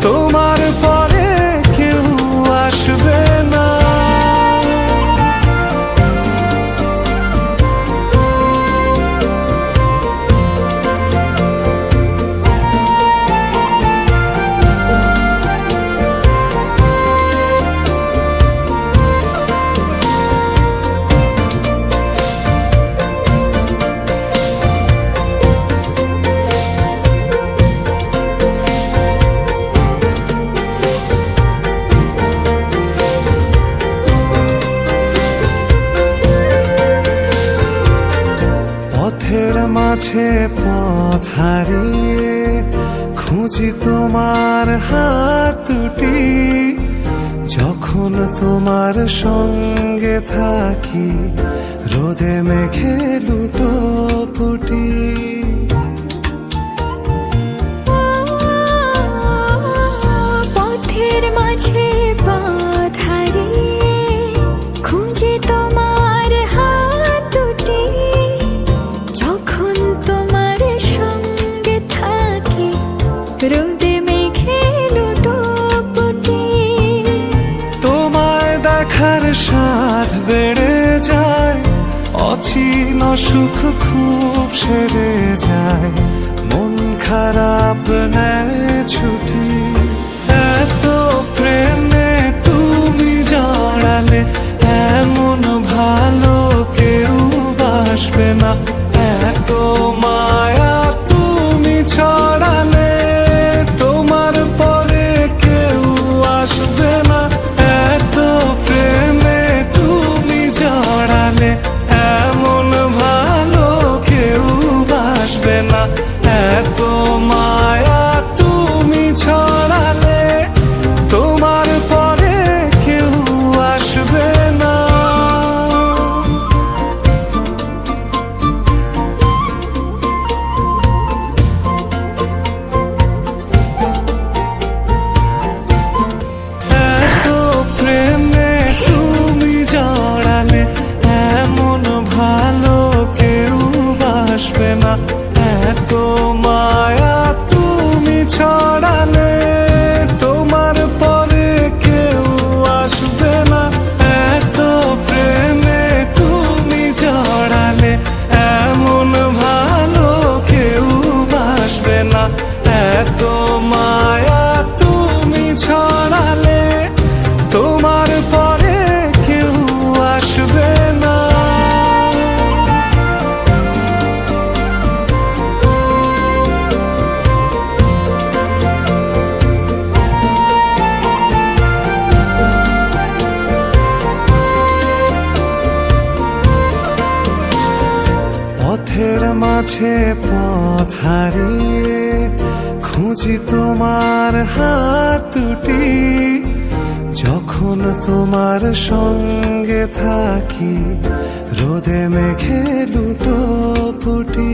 তোমার পরে কেউ আসবে না। পথের মাঝে পথ হারিয়ে খুঁজি তোমার হাত দুটি, যখন তোমার সঙ্গে থাকি রোদে মেঘে লুটোপুটি। পথের মাঝে পথ হারিয়ে খুঁজি তোমার হাত দুটি, যখন তোমার সঙ্গে থাকি রোদে মেঘে লুটোপুটি। তোমায় দেখার স্বাদ বেড়ে যায়, অচিন সুখ খুব সেরে যায়, মন খারাপ নেয় ছুটি। এত প্রেমে তুমি জড়ালে, এমন ভালো কেউ বাসবে না। এত মায়া তুমি ছড়ালে, তোমার পরে কেউ আসবে না। এত প্রেমে তুমি জড়ালে, এমন ভালো কেউ বাসবে না। এত মায়া তুমি ছড়ালে, তোমার পরে কেউ আসবে না। এত প্রেমে তুমি জড়ালে, এমন ভালো কেউ বাসবে না। এত মায়া তুমি ছড়ালে, তোমার পরে কেউ আসবে না। এত প্রেমে তুমি জড়ালে, এমন ভালো কেউ বাসবে না। এত মায়া তুমি ছড়ালে, তোমার পরে কেউ আসবে না। পথের মাঝে পথ হারিয়ে খুঁজি তোমার হাত দুটি, যখন তোমার সঙ্গে থাকি রোদে মেঘে লুটোপুটি।